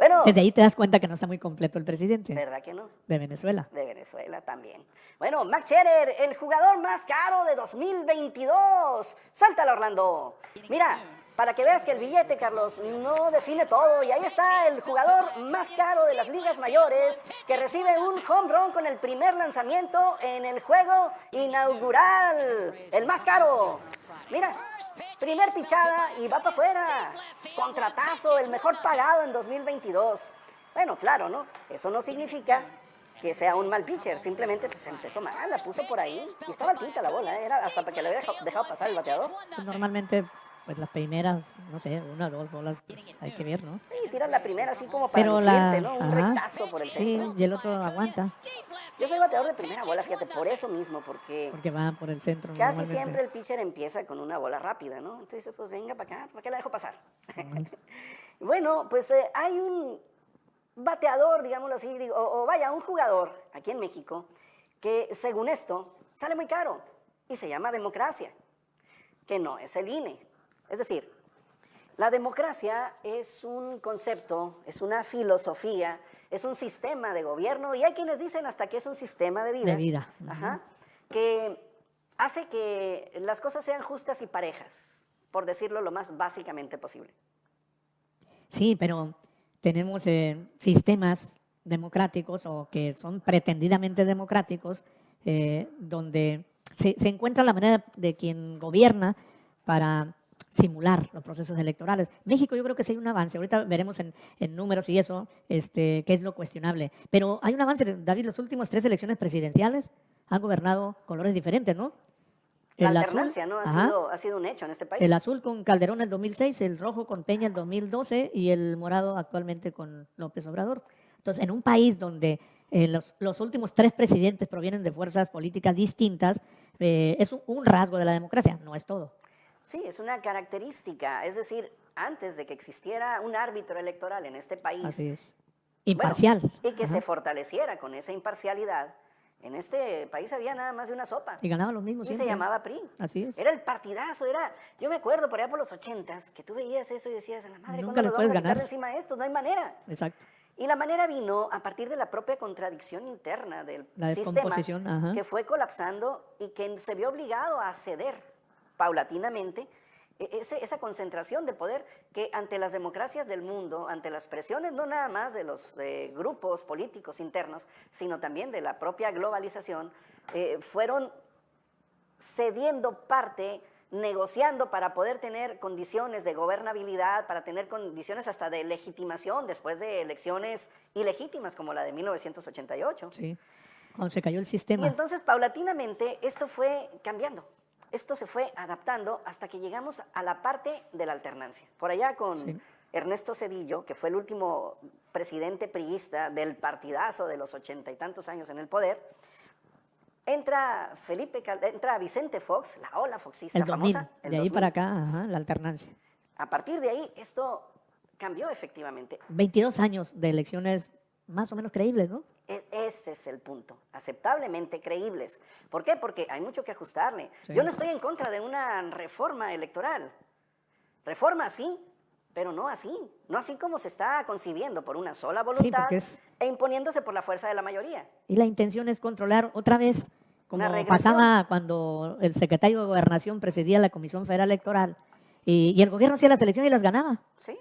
Bueno, Desde ahí te das cuenta que no está muy completo el presidente ¿verdad que no? de Venezuela. De Venezuela también. Bueno, Max Scherer, el jugador más caro de 2022. Suéltala, Orlando. Mira, para que veas que el billete, Carlos, no define todo. Y ahí está el jugador más caro de las ligas mayores, que recibe un home run con el primer lanzamiento en el juego inaugural. El más caro. Mira, primer pichada y va para afuera. Contratazo, el mejor pagado en 2022. Bueno, claro, ¿no? Eso no significa que sea un mal pitcher, simplemente pues empezó mal, la puso por ahí y estaba altita la bola, era hasta para que le hubiera dejado pasar el bateador. Pues normalmente, pues las primeras, no sé, 1 o 2 bolas, pues hay que ver, ¿no? Sí, tiras la primera así como para Pero lucirte, ¿no? Un ajá, rectazo por el sí, centro. y el otro aguanta, Yo soy bateador de primera bola, fíjate, por eso mismo, porque porque va por el centro casi normalmente. siempre el pitcher empieza con una bola rápida, ¿no? Entonces, pues venga para acá, ¿para qué la dejo pasar? Bueno, pues hay un bateador, digámoslo así, o vaya, un jugador aquí en México que según esto sale muy caro y se llama democracia, que no es el INE. Es decir, la democracia es un concepto, es una filosofía, es un sistema de gobierno y hay quienes dicen hasta que es un sistema de vida. De vida. Ajá, que hace que las cosas sean justas y parejas, por decirlo lo más básicamente posible. Sí, pero tenemos sistemas democráticos o que son pretendidamente democráticos, donde se encuentra la manera de quien gobierna para simular los procesos electorales. México yo creo que sí hay un avance, ahorita veremos en números y eso, qué es lo cuestionable, pero hay un avance, David, las últimas 3 elecciones presidenciales han gobernado colores diferentes, ¿no? La El alternancia, azul, ¿no? ajá, Ha sido un hecho en este país. el azul con Calderón en el 2006, el rojo con Peña en el 2012 y el morado actualmente con López Obrador. Entonces, en un país donde los últimos 3 presidentes provienen de fuerzas políticas distintas, es un rasgo de la democracia, no es todo. Sí, es una característica. Es decir, antes de que existiera un árbitro electoral en este país, Así es. Imparcial. bueno, y que Ajá. se fortaleciera con esa imparcialidad, en este país había nada más de una sopa. Y ganaba los mismos Y siempre. se llamaba PRI. Así es. Era el partidazo, yo me acuerdo por allá por los 80s, que tú veías eso y decías, a la madre, Nunca ¿cuándo le nos puedes vamos a quitar ganar. de encima de esto? No hay manera. Exacto. Y la manera vino a partir de la propia contradicción interna del La descomposición, sistema, ajá. que fue colapsando y que se vio obligado a ceder paulatinamente esa concentración de poder que ante las democracias del mundo, ante las presiones no nada más de los grupos políticos internos, sino también de la propia globalización, fueron cediendo parte, negociando para poder tener condiciones de gobernabilidad, para tener condiciones hasta de legitimación después de elecciones ilegítimas como la de 1988. Sí. Cuando se cayó el Y sistema. entonces, paulatinamente, esto fue cambiando. Esto se fue adaptando hasta que llegamos a la parte de la alternancia. Por allá con Sí. Ernesto Zedillo, que fue el último presidente priista del partidazo de los 80 y tantos años en el poder, entra Vicente Fox, la ola foxista El 2000. famosa. De ahí para acá, ajá, la alternancia. A partir de ahí, esto cambió efectivamente. 22 años de elecciones más o menos creíbles, ¿no? Ese es el punto, aceptablemente creíbles. ¿Por qué? Porque hay mucho que ajustarle. Sí. Yo no estoy en contra de una reforma electoral. Reforma sí, pero no así. No así como se está concibiendo por una sola voluntad porque es- e imponiéndose por la fuerza de la mayoría. Y la intención es controlar otra vez, como Una regresión. pasaba cuando el secretario de Gobernación presidía la Comisión Federal Electoral y el gobierno hacía las elecciones y las ganaba. ¿Sí?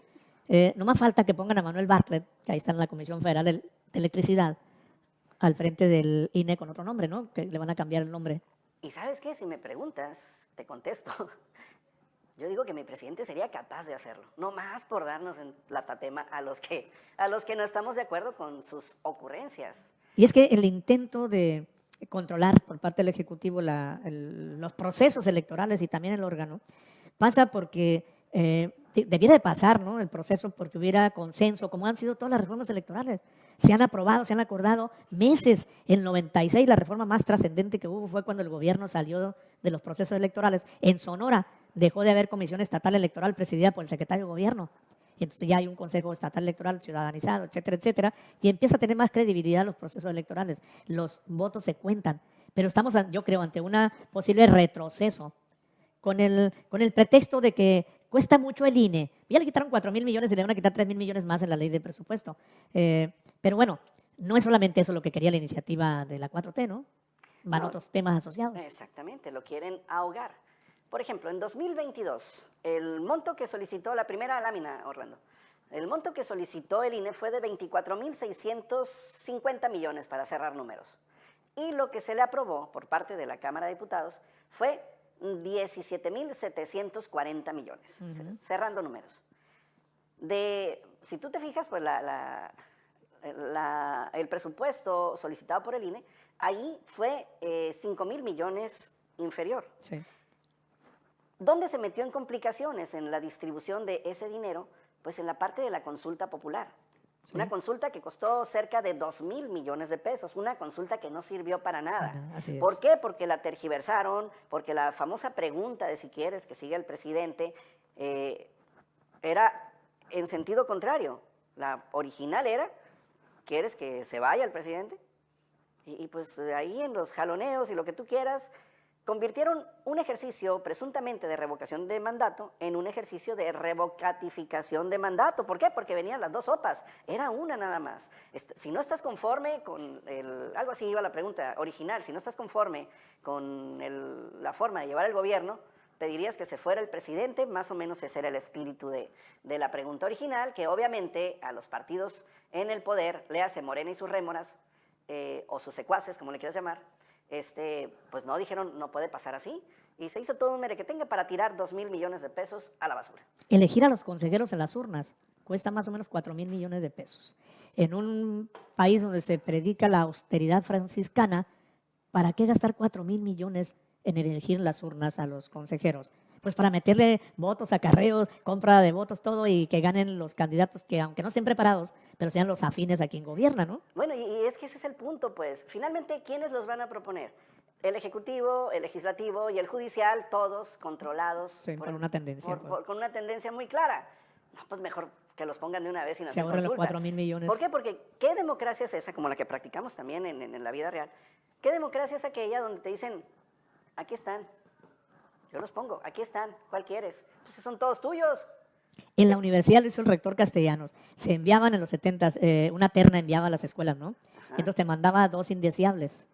No más falta que pongan a Manuel Bartlett, que ahí está en la Comisión Federal de Electricidad, al frente del INE con otro nombre, ¿no? Que le van a cambiar el nombre. Y ¿sabes qué? Si me preguntas, te contesto. Yo digo que mi presidente sería capaz de hacerlo, no más por darnos en la tatema a los que no estamos de acuerdo con sus ocurrencias. Y es que el intento de controlar por parte del Ejecutivo los procesos electorales y también el órgano pasa porque debiera de pasar, ¿no? El proceso porque hubiera consenso, como han sido todas las reformas electorales. Se han aprobado, se han acordado meses. El 96, la reforma más trascendente que hubo fue cuando el gobierno salió de los procesos electorales. En Sonora dejó de haber comisión estatal electoral presidida por el secretario de gobierno. Y entonces ya hay un Consejo Estatal Electoral ciudadanizado, etcétera, etcétera, y empieza a tener más credibilidad los procesos electorales. Los votos se cuentan. Pero estamos, yo creo, ante un posible retroceso con el pretexto de que cuesta mucho el INE. Ya le quitaron 4,000 millones y le van a quitar 3,000 millones más en la ley de presupuesto. Pero bueno, no es solamente eso lo que quería la iniciativa de la 4T, ¿no? Van No, otros temas asociados. exactamente, lo quieren ahogar. Por ejemplo, en 2022, el monto que solicitó la primera lámina, Orlando, el monto que solicitó el INE fue de 24,650 millones para cerrar números. Y lo que se le aprobó por parte de la Cámara de Diputados fue 17,740 millones, cerrando números. Si tú te fijas, pues el presupuesto solicitado por el INE, ahí fue 5,000 millones inferior. Sí. ¿Dónde se metió en complicaciones en la distribución de ese dinero? Pues en la parte de la consulta popular. Sí. Una consulta que costó cerca de 2,000 millones de pesos, una consulta que no sirvió para nada. Así es. ¿Por qué? Porque la tergiversaron, porque la famosa pregunta de si quieres que siga el presidente era en sentido contrario. La original era, ¿quieres que se vaya el presidente? Y pues ahí en los jaloneos y lo que tú quieras, convirtieron un ejercicio presuntamente de revocación de mandato en un ejercicio de revocatificación de mandato. ¿Por qué? Porque venían las dos sopas, era una nada más. Si no estás conforme con algo así iba la pregunta original, si no estás conforme con la forma de llevar el gobierno, pedirías que se fuera el presidente, más o menos ese era el espíritu de la pregunta original, que obviamente a los partidos en el poder, léase Morena y sus rémoras, o sus secuaces, como le quieras llamar, pues no dijeron, no puede pasar así, y se hizo todo un merequetengue para tirar 2,000 millones de pesos a la basura. Elegir a los consejeros en las urnas cuesta más o menos 4,000 millones de pesos. En un país donde se predica la austeridad franciscana, ¿para qué gastar 4,000 millones en elegir en las urnas a los consejeros? Pues para meterle votos, acarreos, compra de votos, todo, y que ganen los candidatos que, aunque no estén preparados, pero sean los afines a quien gobierna, ¿no? Bueno, y es que ese es el punto, pues. Finalmente, ¿quiénes los van a proponer? El Ejecutivo, el Legislativo y el Judicial, todos controlados. Sí, con una tendencia. Con una tendencia muy clara. No, pues mejor que los pongan de una vez sin hacer consulta. Se ahorran los 4,000 millones. ¿Por qué? Porque ¿qué democracia es esa, como la que practicamos también en la vida real? ¿Qué democracia es aquella donde te dicen, aquí están, yo los pongo, aquí están, ¿cuál quieres? Pues son todos tuyos. En la universidad lo hizo el rector Castellanos. Se enviaban en los 70s, una terna enviaba a las escuelas, ¿no? Ajá. Entonces te mandaba 2 indeseables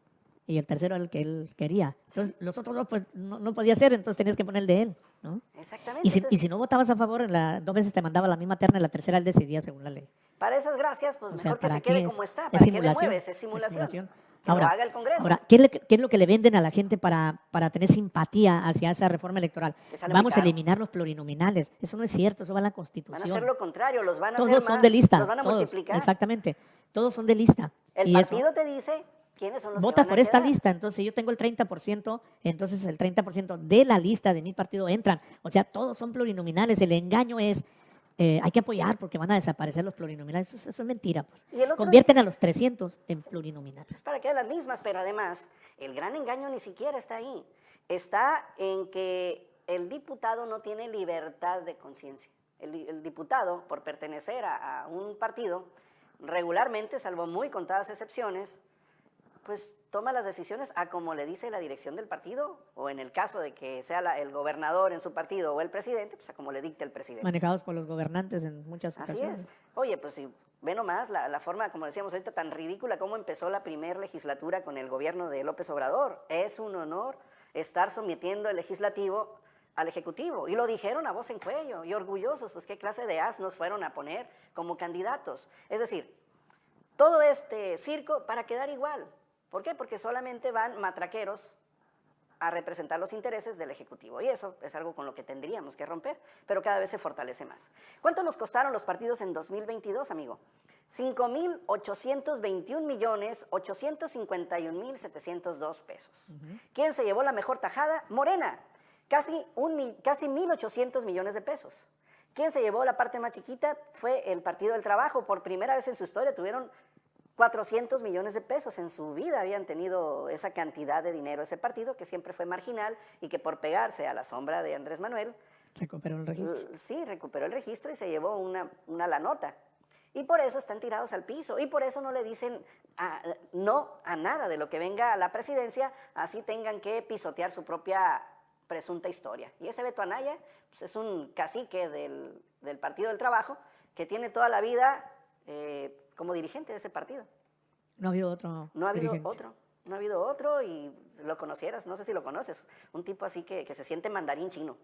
y el tercero era el que él quería. Entonces los otros 2 pues no podía ser, entonces tenías que poner el de él, ¿no? Exactamente. Y si no votabas a favor, 2 veces te mandaba la misma terna y la tercera él decidía según la ley. Para esas gracias, pues mejor que se quede como está. ¿Para qué le mueves? Es simulación. Ahora, haga el Congreso. Ahora, ¿qué es lo que le venden a la gente para tener simpatía hacia esa reforma electoral? Vamos a eliminar los plurinominales. Eso no es cierto, eso va en la Constitución. Van a hacer lo contrario, los van a todos hacer son más, de lista, los van a multiplicar. Exactamente, todos son de lista. El partido te dice quiénes son los vota que van por a esta quedar. lista, entonces si yo tengo el 30%, entonces el 30% de la lista de mi partido entran. O sea, todos son plurinominales. El engaño es, hay que apoyar porque van a desaparecer los plurinominales. Eso es mentira, pues. Convierten a los 300 en plurinominales. Para que haya las mismas, pero además, el gran engaño ni siquiera está ahí. Está en que el diputado no tiene libertad de conciencia. El diputado, por pertenecer a un partido, regularmente, salvo muy contadas excepciones, pues toma las decisiones a como le dice la dirección del partido, o en el caso de que sea el gobernador en su partido o el presidente, pues a como le dicte el presidente. Manejados por los gobernantes en muchas ocasiones. Así es. Oye, pues si ve nomás la forma, como decíamos ahorita, tan ridícula como empezó la primera legislatura con el gobierno de López Obrador. Es un honor estar sometiendo el legislativo al ejecutivo. Y lo dijeron a voz en cuello, y orgullosos, pues qué clase de asnos fueron a poner como candidatos. Es decir, todo este circo para quedar igual. ¿Por qué? Porque solamente van matraqueros a representar los intereses del Ejecutivo. Y eso es algo con lo que tendríamos que romper, pero cada vez se fortalece más. ¿Cuánto nos costaron los partidos en 2022, amigo? 5,821,851,702 pesos. ¿Quién se llevó la mejor tajada? Morena, casi 1,800 millones de pesos. ¿Quién se llevó la parte más chiquita? Fue el Partido del Trabajo. Por primera vez en su historia tuvieron 400 millones de pesos. En su vida habían tenido esa cantidad de dinero ese partido, que siempre fue marginal y que por pegarse a la sombra de Andrés Manuel... Recuperó el registro. Sí, recuperó el registro y se llevó una lanota. Y por eso están tirados al piso. Y por eso no le dicen no a nada de lo que venga a la presidencia, así tengan que pisotear su propia presunta historia. Y ese Beto Anaya pues, es un cacique del Partido del Trabajo que tiene toda la vida como dirigente de ese partido. No ha habido otro No ha habido dirigente. otro. No ha habido otro y lo conocieras, no sé si lo conoces. Un tipo así que se siente mandarín chino,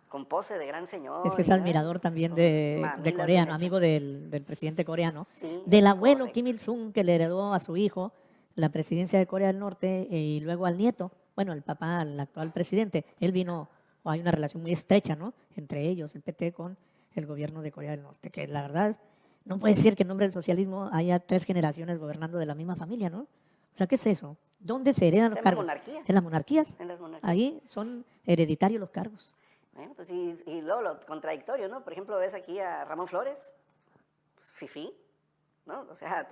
con pose de gran señor. Es que es y, admirador también son de mamilas Corea, bien ¿no? hechas. Amigo del presidente coreano. Sí, Del abuelo correcto. Kim Il-sung, que le heredó a su hijo la presidencia de Corea del Norte y luego al nieto, bueno, el papá, el actual presidente. Él vino, o hay una relación muy estrecha, ¿no? Entre ellos, el PT, con el gobierno de Corea del Norte, que la verdad no puede ser que en nombre del socialismo haya 3 generaciones gobernando de la misma familia, ¿no? O sea, ¿qué es eso? ¿Dónde se heredan Se los llama cargos? monarquía. En las monarquías. En las monarquías. Ahí son hereditarios los cargos. Bueno, pues y luego lo contradictorio, ¿no? Por ejemplo, ves aquí a Ramón Flores, fifí, ¿no? O sea,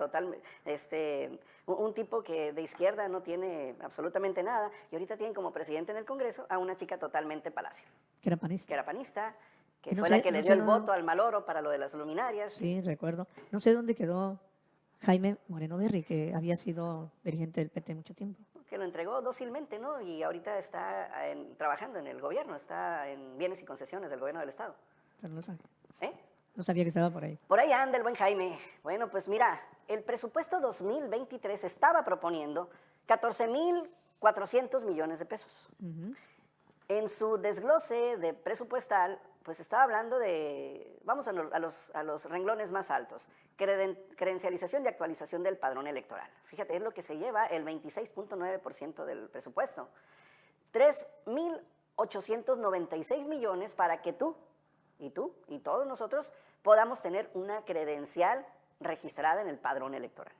un tipo que de izquierda no tiene absolutamente nada, y ahorita tienen como presidente en el Congreso a una chica totalmente palacio, Que era panista. que era panista, que Y no fue sé- la que no le sé dio el dónde- voto al Maloro para lo de las luminarias. Sí, recuerdo. No sé dónde quedó Jaime Moreno Berry, que había sido dirigente del PT mucho tiempo. Que lo entregó dócilmente, ¿no? Y ahorita está trabajando en el gobierno, está en bienes y concesiones del gobierno del Estado. Pero no sabía. ¿Eh? No sabía que estaba por ahí. Por ahí anda el buen Jaime. Bueno, pues mira, el presupuesto 2023 estaba proponiendo 14,400 millones de pesos. Ujú. En su desglose de presupuestal, pues estaba hablando de, vamos a los renglones más altos, credencialización y actualización del padrón electoral. Fíjate, es lo que se lleva el 26.9% del presupuesto. 3,896 millones para que tú y todos nosotros podamos tener una credencial registrada en el padrón electoral.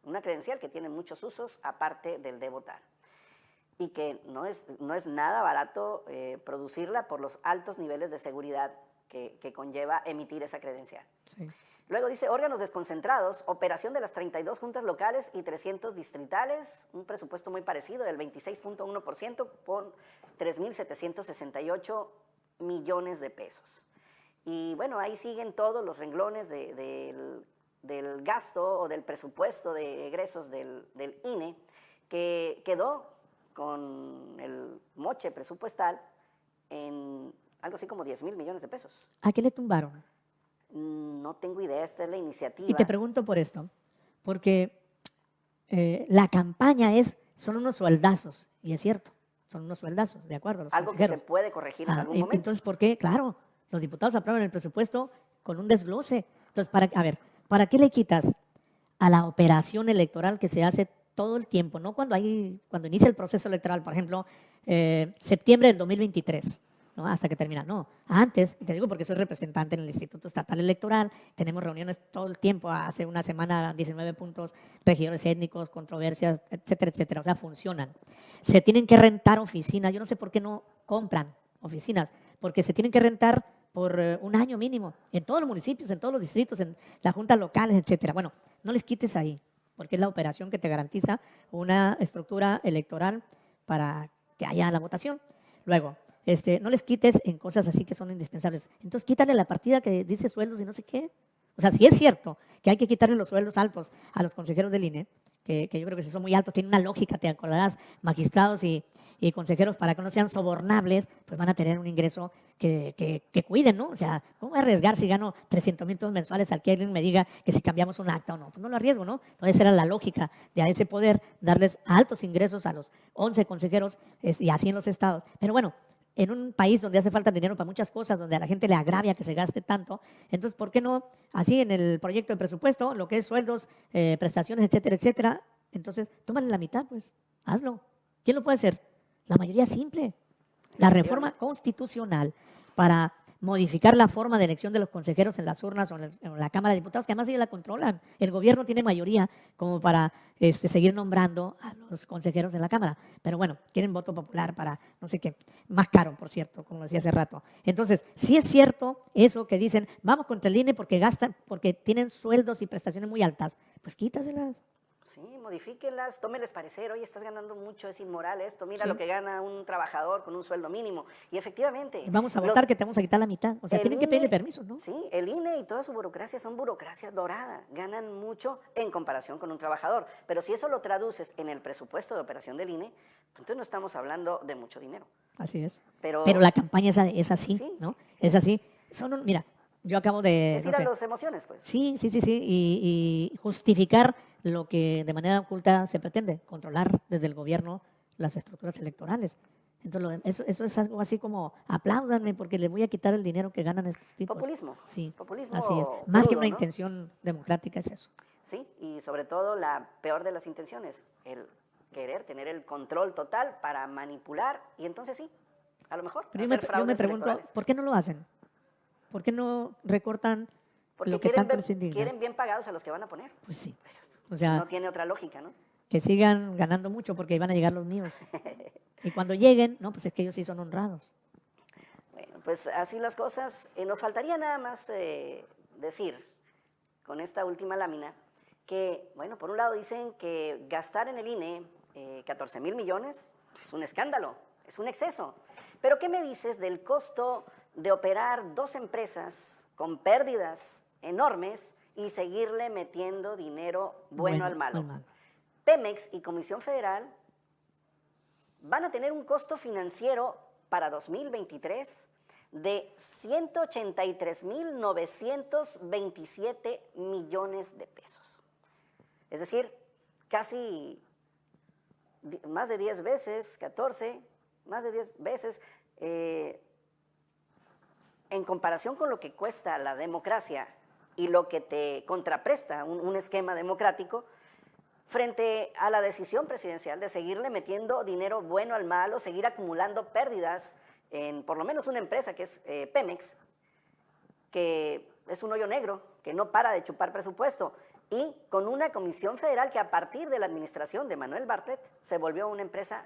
Una credencial que tiene muchos usos aparte del de votar. Y que no es nada barato producirla por los altos niveles de seguridad que conlleva emitir esa credencial. Sí. Luego dice órganos desconcentrados, operación de las 32 juntas locales y 300 distritales, un presupuesto muy parecido del 26.1% por 3,768 millones de pesos. Y bueno, ahí siguen todos los renglones del gasto o del presupuesto de egresos del INE, que quedó con el moche presupuestal en algo así como 10,000 millones de pesos. ¿A qué le tumbaron? No tengo idea, esta es la iniciativa. Y te pregunto por esto, porque la campaña son unos sueldazos, y es cierto, son unos sueldazos, de acuerdo, los algo que consejeros. se puede corregir en algún momento. Entonces, ¿por qué? Claro, los diputados aprueban el presupuesto con un desglose. Entonces, ¿para qué le quitas a la operación electoral que se hace todo el tiempo? No cuando inicia el proceso electoral, por ejemplo, septiembre del 2023, ¿no? Hasta que termina. No, antes, y te digo porque soy representante en el Instituto Estatal Electoral, tenemos reuniones todo el tiempo, hace una semana 19 puntos, regidores étnicos, controversias, etcétera, etcétera. O sea, funcionan. Se tienen que rentar oficinas. Yo no sé por qué no compran oficinas, porque se tienen que rentar por un año mínimo, en todos los municipios, en todos los distritos, en las juntas locales, etcétera. Bueno, no les quites ahí, porque es la operación que te garantiza una estructura electoral para que haya la votación. Luego, no les quites en cosas así que son indispensables. Entonces, quítale la partida que dice sueldos y no sé qué. O sea, si es cierto que hay que quitarle los sueldos altos a los consejeros del INE, que yo creo que si son muy altos, tiene una lógica, te acordarás, magistrados y consejeros, para que no sean sobornables, pues van a tener un ingreso que cuiden, ¿no? O sea, ¿cómo voy a arriesgar si gano 300,000 pesos mensuales al que alguien me diga que si cambiamos un acta o no? Pues no lo arriesgo, ¿no? Entonces era la lógica de a ese poder darles altos ingresos a los 11 consejeros y así en los estados. Pero bueno, en un país donde hace falta dinero para muchas cosas, donde a la gente le agravia que se gaste tanto, entonces, ¿por qué no así en el proyecto de presupuesto, lo que es sueldos, prestaciones, etcétera, etcétera? Entonces, tómale la mitad, pues, hazlo. ¿Quién lo puede hacer? La mayoría simple. La reforma constitucional para modificar la forma de elección de los consejeros en las urnas o en la Cámara de Diputados, que además ellos la controlan. El gobierno tiene mayoría como para seguir nombrando a los consejeros en la Cámara. Pero bueno, quieren voto popular para no sé qué. Más caro, por cierto, como decía hace rato. Entonces, si es cierto eso que dicen, vamos contra el INE porque gastan, porque tienen sueldos y prestaciones muy altas, pues quítaselas. Sí, modifíquenlas, tómeles parecer, oye, estás ganando mucho, es inmoral esto, mira Sí. lo que gana un trabajador con un sueldo mínimo. Y efectivamente, Vamos a los- votar que te vamos a quitar la mitad. O sea, el tienen que pedirle INE, permiso, ¿no? sí, el INE y toda su burocracia son burocracia dorada, ganan mucho en comparación con un trabajador. Pero si eso lo traduces en el presupuesto de operación del INE, pues entonces no estamos hablando de mucho dinero. Así es. Pero Pero la campaña es así, sí, ¿no? Es así. Mira, yo acabo de, es no ir a sé, las emociones, pues. sí, sí, sí, sí, y justificar lo que de manera oculta se pretende, controlar desde el gobierno las estructuras electorales. Entonces, eso es algo así como, apláudanme porque les voy a quitar el dinero que ganan estos tipos. Populismo, Sí, populismo así es. Más que crudo, una ¿no? intención democrática es eso. Sí, y sobre todo la peor de las intenciones, el querer tener el control total para manipular y entonces sí, a lo mejor Pero hacer yo me fraudes pregunto, electorales. ¿por qué no lo hacen? ¿Por qué no recortan Porque lo que tanto les indigna? quieren bien pagados a los que van a poner. Pues sí. Pues, O sea, no tiene otra lógica, ¿no? que sigan ganando mucho porque ahí van a llegar los míos. Y cuando lleguen, no, pues es que ellos sí son honrados. Bueno, pues así las cosas. Nos faltaría nada más decir con esta última lámina que, bueno, por un lado dicen que gastar en el INE 14,000 millones es un escándalo, es un exceso. Pero ¿qué me dices del costo de operar dos empresas con pérdidas enormes y seguirle metiendo dinero bueno al malo? Pemex y Comisión Federal van a tener un costo financiero para 2023 de 183,927 millones de pesos. Es decir, casi más de 10 veces, 14, más de 10 veces, en comparación con lo que cuesta la democracia y lo que te contrapresta un esquema democrático, frente a la decisión presidencial de seguirle metiendo dinero bueno al malo, seguir acumulando pérdidas en por lo menos una empresa que es Pemex, que es un hoyo negro, que no para de chupar presupuesto, y con una comisión federal que a partir de la administración de Manuel Bartlett se volvió una empresa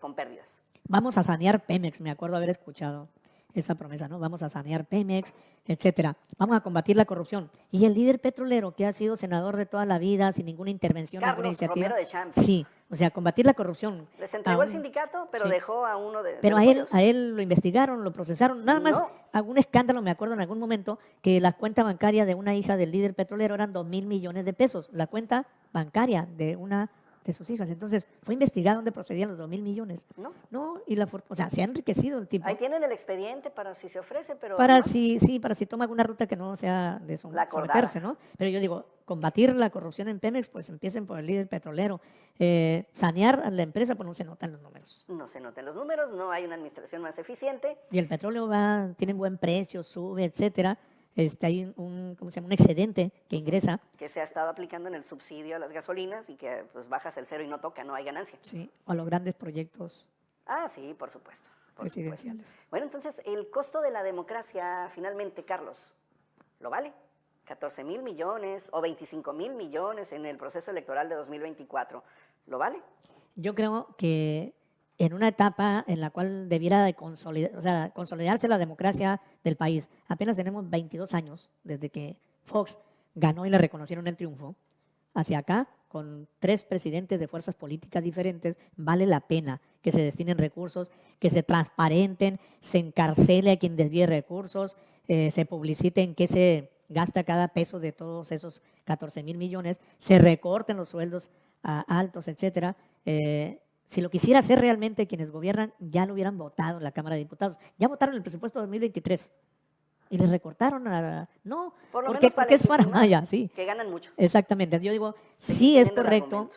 con pérdidas. Vamos a sanear Pemex, me acuerdo haber escuchado esa promesa, ¿no? Vamos a sanear Pemex, etcétera. Vamos a combatir la corrupción. Y el líder petrolero, que ha sido senador de toda la vida, sin ninguna intervención, ninguna Carlos iniciativa. Romero de Champs. Sí, o sea, combatir la corrupción. Les entregó el sindicato, pero sí, dejó a uno de pero los a él lo investigaron, lo procesaron. Nada más, No. algún escándalo, me acuerdo en algún momento, que la cuenta bancaria de una hija del líder petrolero eran 2,000 millones de pesos. La cuenta bancaria de una de sus hijas. Entonces, fue investigado dónde procedían los 2,000 millones. No. No, y o sea, se ha enriquecido el tipo. Ahí tienen el expediente para si se ofrece, pero Para no. si toma alguna ruta que no sea de La acordada. someterse, ¿no? Pero yo digo, combatir la corrupción en Pemex, pues empiecen por el líder petrolero. Sanear a la empresa, pues no se notan los números. No se notan los números, no hay una administración más eficiente. Y el petróleo tiene buen precio, sube, etcétera. Hay ¿cómo se llama? Un excedente que ingresa. Que se ha estado aplicando en el subsidio a las gasolinas y que pues bajas el cero y no toca, no hay ganancia. Sí, o a los grandes proyectos Ah, sí, por supuesto. presidenciales. Bueno, entonces, el costo de la democracia, finalmente, Carlos, ¿lo vale? 14,000 millones o 25,000 millones en el proceso electoral de 2024, ¿lo vale? Yo creo que en una etapa en la cual debiera de consolidarse la democracia del país. Apenas tenemos 22 años desde que Fox ganó y le reconocieron el triunfo. Hacia acá, con 3 presidentes de fuerzas políticas diferentes, vale la pena que se destinen recursos, que se transparenten, se encarcele a quien desvíe recursos, se publicite en qué se gasta cada peso de todos esos 14,000 millones, se recorten los sueldos altos, etcétera. Si lo quisiera hacer realmente quienes gobiernan, ya lo hubieran votado en la Cámara de Diputados. Ya votaron el presupuesto de 2023 y les recortaron no, porque es faramaya, sí. Que ganan mucho. Exactamente. Yo digo, sí es correcto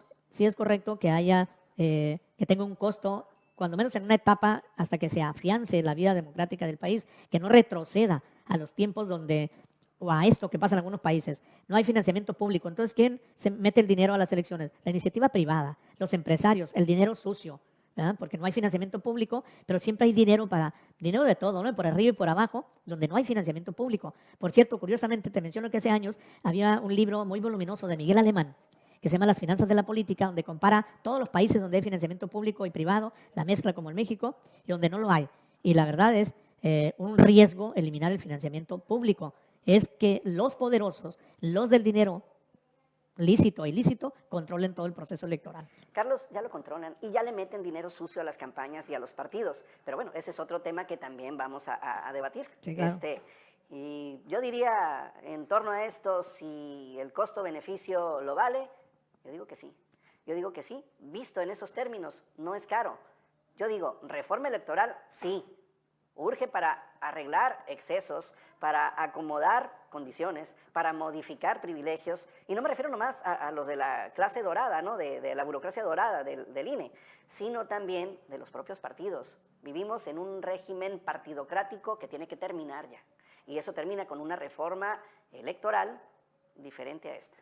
que haya, que tenga un costo, cuando menos en una etapa, hasta que se afiance la vida democrática del país, que no retroceda a los tiempos donde, o a esto que pasa en algunos países, no hay financiamiento público. Entonces, ¿quién se mete el dinero a las elecciones? La iniciativa privada, los empresarios, el dinero sucio, ¿verdad? Porque no hay financiamiento público, pero siempre hay dinero de todo, ¿no? Por arriba y por abajo, donde no hay financiamiento público. Por cierto, curiosamente, te menciono que hace años había un libro muy voluminoso de Miguel Alemán, que se llama Las finanzas de la política, donde compara todos los países donde hay financiamiento público y privado, la mezcla como en México, y donde no lo hay. Y la verdad es un riesgo eliminar el financiamiento público. Es que los poderosos, los del dinero, lícito o ilícito, controlen todo el proceso electoral. Carlos, ya lo controlan y ya le meten dinero sucio a las campañas y a los partidos. Pero bueno, ese es otro tema que también vamos a debatir. Sí, claro. Y yo diría, en torno a esto, si el costo-beneficio lo vale, yo digo que sí. Yo digo que sí, visto en esos términos, no es caro. Yo digo, reforma electoral, sí. Urge para arreglar excesos, para acomodar condiciones, para modificar privilegios. Y no me refiero nomás a los de la clase dorada, ¿no? de la burocracia dorada del INE, sino también de los propios partidos. Vivimos en un régimen partidocrático que tiene que terminar ya. Y eso termina con una reforma electoral diferente a esta.